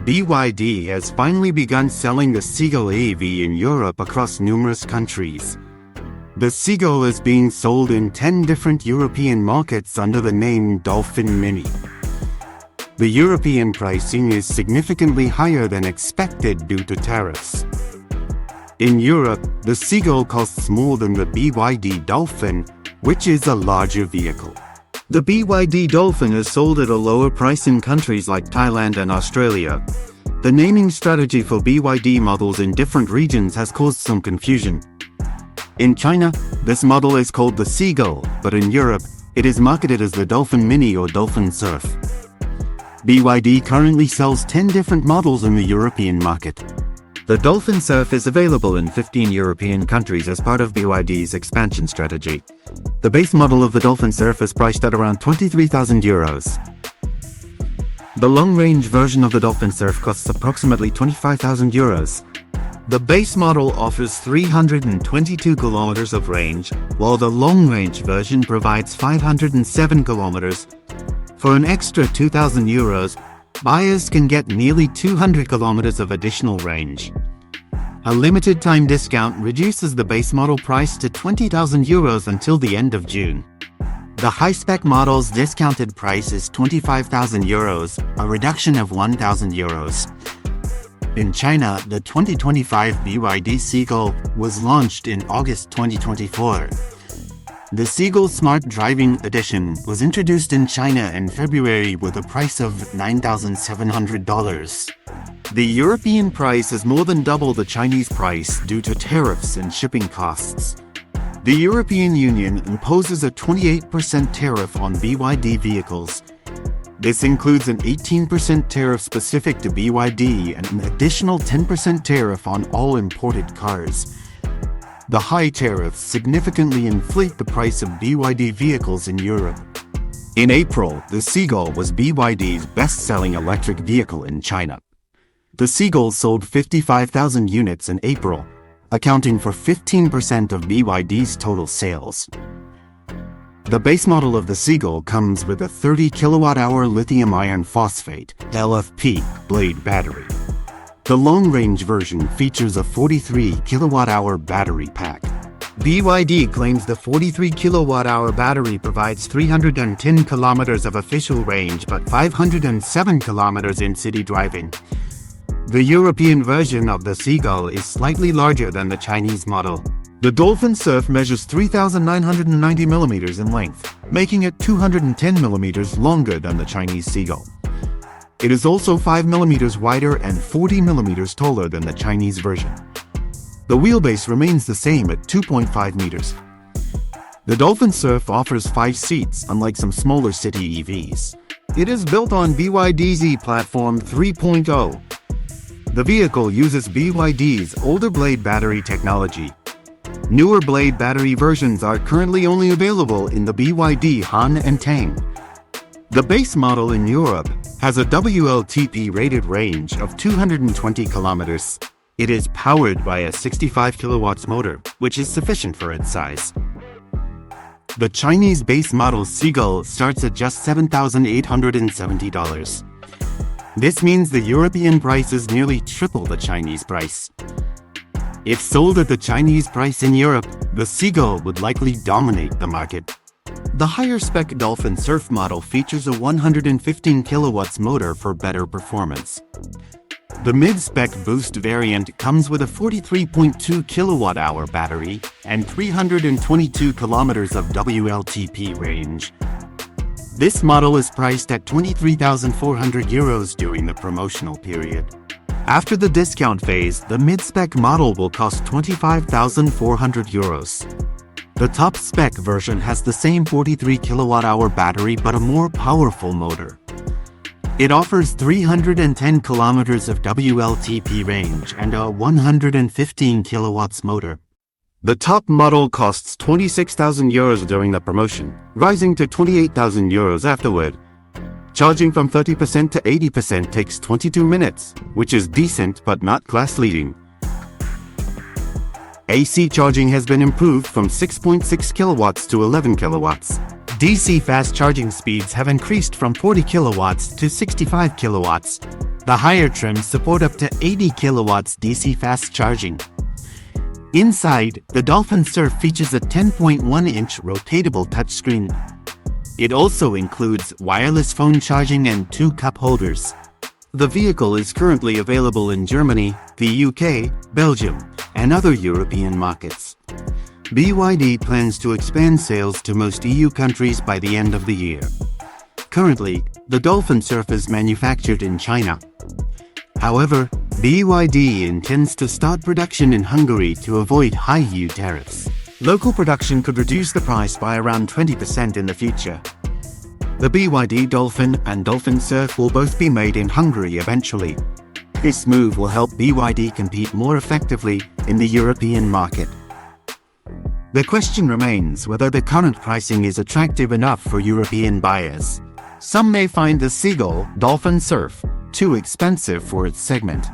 BYD has finally begun selling the Seagull AV in Europe across numerous countries. The Seagull is being sold in 10 different European markets under the name Dolphin Mini. The European pricing is significantly higher than expected due to tariffs. In Europe, the Seagull costs more than the BYD Dolphin, which is a larger vehicle. The BYD Dolphin is sold at a lower price in countries like Thailand and Australia. The naming strategy for BYD models in different regions has caused some confusion. In China, this model is called the Seagull, but in Europe, it is marketed as the Dolphin Mini or Dolphin Surf. BYD currently sells 10 different models in the European market. The Dolphin Surf is available in 15 European countries as part of BYD's expansion strategy. The base model of the Dolphin Surf is priced at around €23,000. The long-range version of the Dolphin Surf costs approximately €25,000. The base model offers 322 kilometers of range, while the long-range version provides 507 kilometers. For an extra €2,000, buyers can get nearly 200 kilometers of additional range. A limited time discount reduces the base model price to €20,000 until the end of June. The high-spec model's discounted price is €25,000, a reduction of €1,000. In China, the 2025 BYD Seagull was launched in August 2024. The Seagull Smart Driving Edition was introduced in China in February with a price of $9,700. The European price is more than double the Chinese price due to tariffs and shipping costs. The European Union imposes a 28% tariff on BYD vehicles. This includes an 18% tariff specific to BYD and an additional 10% tariff on all imported cars. The high tariffs significantly inflate the price of BYD vehicles in Europe. In April, the Seagull was BYD's best-selling electric vehicle in China. The Seagull sold 55,000 units in April, accounting for 15% of BYD's total sales. The base model of the Seagull comes with a 30 kWh lithium iron phosphate (LFP) blade battery. The long-range version features a 43 kWh battery pack. BYD claims the 43 kWh battery provides 310 kilometers of official range but 507 kilometers in city driving. The European version of the Seagull is slightly larger than the Chinese model. The Dolphin Surf measures 3,990 millimeters in length, making it 210 millimeters longer than the Chinese Seagull. It is also 5 millimeters wider and 40 millimeters taller than the Chinese version. The wheelbase remains the same at 2.5 meters. The Dolphin Surf offers 5 seats, unlike some smaller city EVs. It is built on BYD's Platform 3.0. The vehicle uses BYD's older blade battery technology. Newer blade battery versions are currently only available in the BYD Han and Tang. The base model in Europe has a WLTP rated range of 220 kilometers. It is powered by a 65 kilowatts motor, which is sufficient for its size. The Chinese base model Seagull starts at just $7,870. This means the European price is nearly triple the Chinese price. If sold at the Chinese price in Europe, the Seagull would likely dominate the market. The higher-spec Dolphin Surf model features a 115 kilowatts motor for better performance. The mid-spec Boost variant comes with a 43.2 kilowatt-hour battery and 322 kilometers of WLTP range. This model is priced at €23,400 during the promotional period. After the discount phase, the mid-spec model will cost €25,400. The top-spec version has the same 43 kilowatt-hour battery but a more powerful motor. It offers 310 kilometers of WLTP range and a 115 kilowatts motor. The top model costs €26,000 during the promotion, rising to €28,000 afterward. Charging from 30% to 80% takes 22 minutes, which is decent but not class-leading. AC charging has been improved from 6.6 kilowatts to 11 kilowatts. DC fast charging speeds have increased from 40 kilowatts to 65 kilowatts. The higher trims support up to 80 kilowatts DC fast charging. Inside, the Dolphin Surf features a 10.1-inch rotatable touchscreen. It also includes wireless phone charging and 2 cup holders. The vehicle is currently available in Germany, the UK, Belgium, and other European markets. BYD plans to expand sales to most EU countries by the end of the year. Currently, the Dolphin Surf is manufactured in China. However, BYD intends to start production in Hungary to avoid high EU tariffs. Local production could reduce the price by around 20% in the future. The BYD Dolphin and Dolphin Surf will both be made in Hungary eventually. This move will help BYD compete more effectively in the European market. The question remains whether the current pricing is attractive enough for European buyers. Some may find the Seagull Dolphin Surf too expensive for its segment.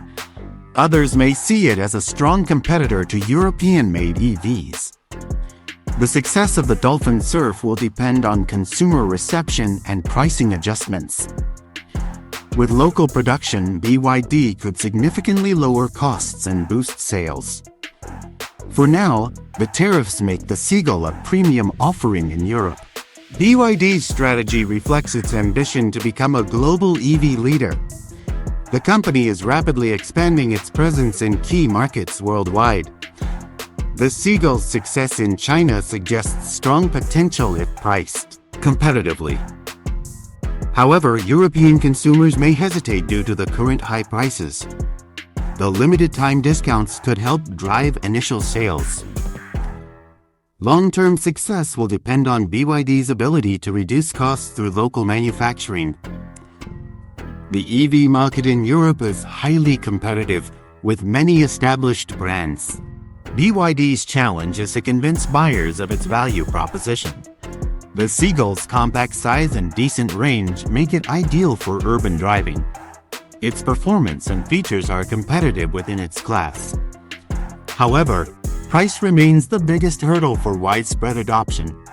Others may see it as a strong competitor to European-made EVs. The success of the Dolphin Surf will depend on consumer reception and pricing adjustments. With local production, BYD could significantly lower costs and boost sales. For now, the tariffs make the Seagull a premium offering in Europe. BYD's strategy reflects its ambition to become a global EV leader. The company is rapidly expanding its presence in key markets worldwide. The Seagull's success in China suggests strong potential if priced competitively. However, European consumers may hesitate due to the current high prices. The limited-time discounts could help drive initial sales. Long-term success will depend on BYD's ability to reduce costs through local manufacturing. The EV market in Europe is highly competitive, with many established brands. BYD's challenge is to convince buyers of its value proposition. The Seagull's compact size and decent range make it ideal for urban driving. Its performance and features are competitive within its class. However, price remains the biggest hurdle for widespread adoption.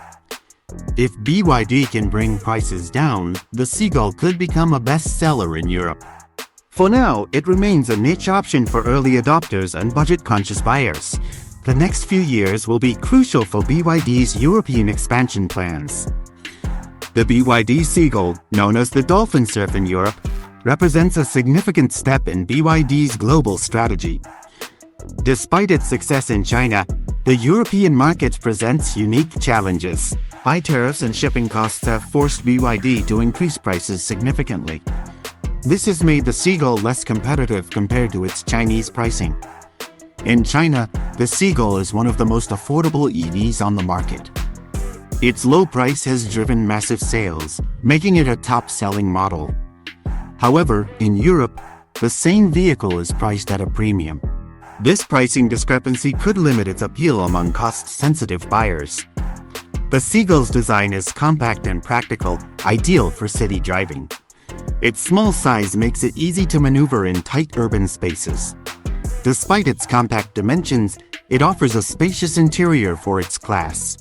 If BYD can bring prices down, the Seagull could become a bestseller in Europe. For now, it remains a niche option for early adopters and budget-conscious buyers. The next few years will be crucial for BYD's European expansion plans. The BYD Seagull, known as the Dolphin Surf in Europe, represents a significant step in BYD's global strategy. Despite its success in China, the European market presents unique challenges. High tariffs and shipping costs have forced BYD to increase prices significantly. This has made the Seagull less competitive compared to its Chinese pricing. In China, the Seagull is one of the most affordable EVs on the market. Its low price has driven massive sales, making it a top-selling model. However, in Europe, the same vehicle is priced at a premium. This pricing discrepancy could limit its appeal among cost-sensitive buyers. The Seagull's design is compact and practical, ideal for city driving. Its small size makes it easy to maneuver in tight urban spaces. Despite its compact dimensions, it offers a spacious interior for its class.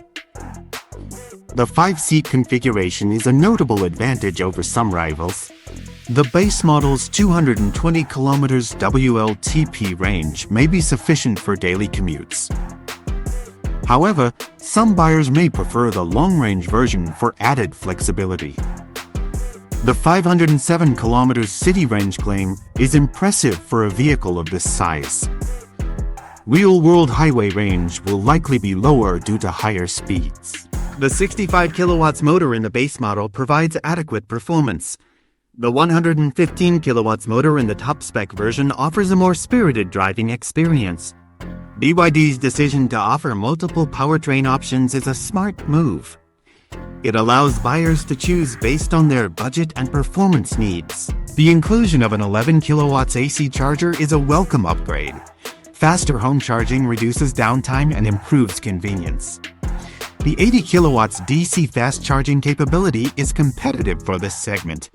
The 5-seat configuration is a notable advantage over some rivals. The base model's 220 km WLTP range may be sufficient for daily commutes. However, some buyers may prefer the long-range version for added flexibility. The 507 km city range claim is impressive for a vehicle of this size. Real-world highway range will likely be lower due to higher speeds. The 65 kilowatts motor in the base model provides adequate performance. The 115 kilowatts motor in the top-spec version offers a more spirited driving experience. BYD's decision to offer multiple powertrain options is a smart move. It allows buyers to choose based on their budget and performance needs. The inclusion of an 11 kilowatts AC charger is a welcome upgrade. Faster home charging reduces downtime and improves convenience. The 80 kilowatts DC fast charging capability is competitive for this segment.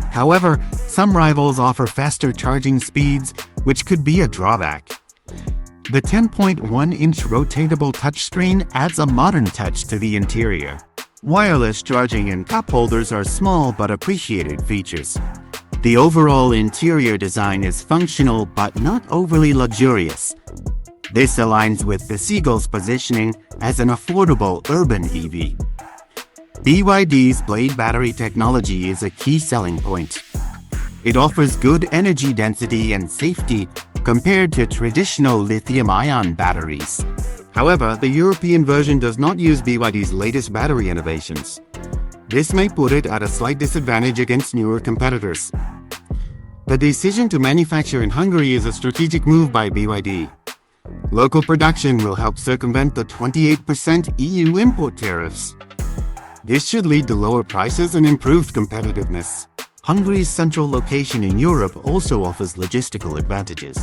However, some rivals offer faster charging speeds, which could be a drawback. The 10.1-inch rotatable touchscreen adds a modern touch to the interior. Wireless charging and cup holders are small but appreciated features. The overall interior design is functional but not overly luxurious. This aligns with the Seagull's positioning as an affordable urban EV. BYD's Blade battery technology is a key selling point. It offers good energy density and safety compared to traditional lithium-ion batteries. However, the European version does not use BYD's latest battery innovations. This may put it at a slight disadvantage against newer competitors. The decision to manufacture in Hungary is a strategic move by BYD. Local production will help circumvent the 28% EU import tariffs. This should lead to lower prices and improved competitiveness. Hungary's central location in Europe also offers logistical advantages.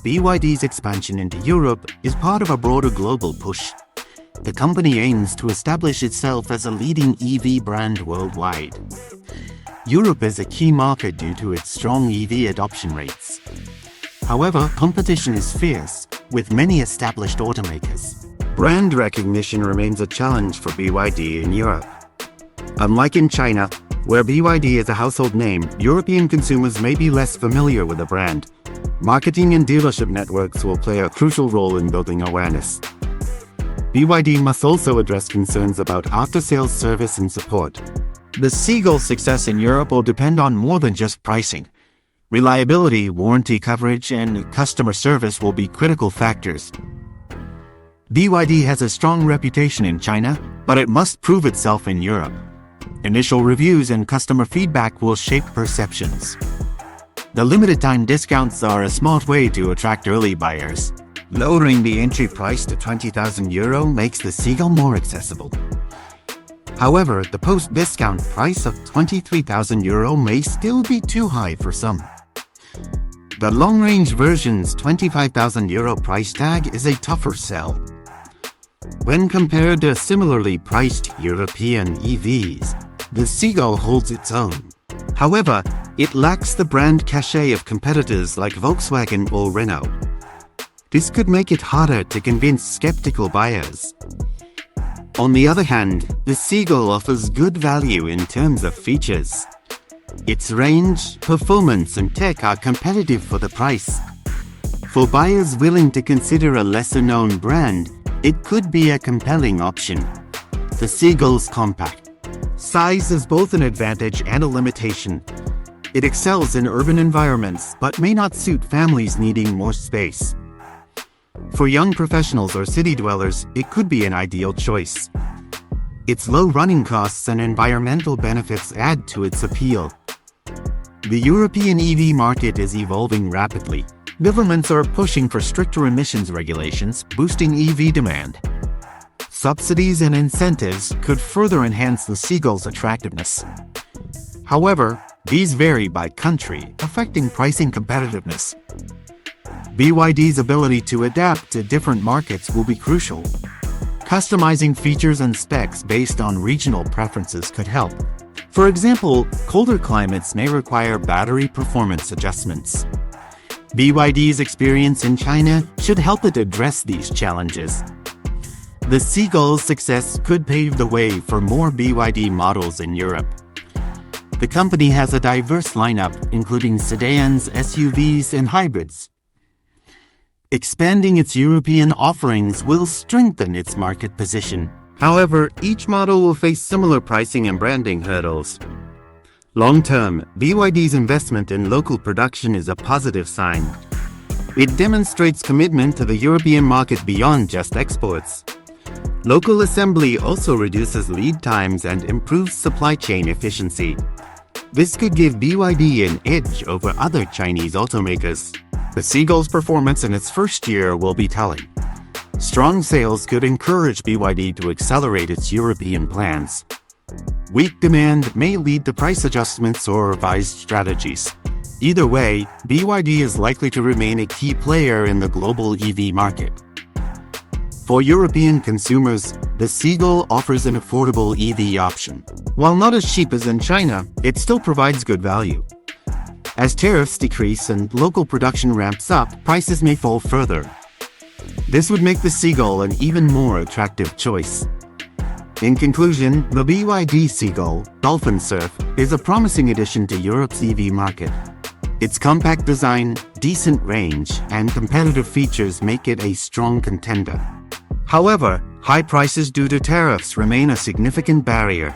BYD's expansion into Europe is part of a broader global push. The company aims to establish itself as a leading EV brand worldwide. Europe is a key market due to its strong EV adoption rates. However, competition is fierce, with many established automakers. Brand recognition remains a challenge for BYD in Europe. Unlike in China, where BYD is a household name, European consumers may be less familiar with the brand. Marketing and dealership networks will play a crucial role in building awareness. BYD must also address concerns about after-sales service and support. The Seagull's success in Europe will depend on more than just pricing. Reliability, warranty coverage, and customer service will be critical factors. BYD has a strong reputation in China, but it must prove itself in Europe. Initial reviews and customer feedback will shape perceptions. The limited-time discounts are a smart way to attract early buyers. Lowering the entry price to €20,000 makes the Seagull more accessible. However, the post-discount price of €23,000 may still be too high for some. The long-range version's €25,000 price tag is a tougher sell. When compared to similarly priced European EVs, the Seagull holds its own. However, it lacks the brand cachet of competitors like Volkswagen or Renault. This could make it harder to convince skeptical buyers. On the other hand, the Seagull offers good value in terms of features. Its range, performance, and tech are competitive for the price. For buyers willing to consider a lesser-known brand, it could be a compelling option. The Seagull's compact. Size is both an advantage and a limitation. It excels in urban environments, but may not suit families needing more space. For young professionals or city dwellers, it could be an ideal choice. Its low running costs and environmental benefits add to its appeal. The European EV market is evolving rapidly. Governments are pushing for stricter emissions regulations, boosting EV demand. Subsidies and incentives could further enhance the Seagull's attractiveness. However, these vary by country, affecting pricing competitiveness. BYD's ability to adapt to different markets will be crucial. Customizing features and specs based on regional preferences could help. For example, colder climates may require battery performance adjustments. BYD's experience in China should help it address these challenges. The Seagull's success could pave the way for more BYD models in Europe. The company has a diverse lineup, including sedans, SUVs, and hybrids. Expanding its European offerings will strengthen its market position. However, each model will face similar pricing and branding hurdles. Long-term, BYD's investment in local production is a positive sign. It demonstrates commitment to the European market beyond just exports. Local assembly also reduces lead times and improves supply chain efficiency. This could give BYD an edge over other Chinese automakers. The Seagull's performance in its first year will be telling. Strong sales could encourage BYD to accelerate its European plans. Weak demand may lead to price adjustments or revised strategies. Either way, BYD is likely to remain a key player in the global EV market. For European consumers, the Seagull offers an affordable EV option. While not as cheap as in China, it still provides good value. As tariffs decrease and local production ramps up, prices may fall further. This would make the Seagull an even more attractive choice. In conclusion, the BYD Seagull, Dolphin Surf, is a promising addition to Europe's EV market. Its compact design, decent range, and competitive features make it a strong contender. However, high prices due to tariffs remain a significant barrier.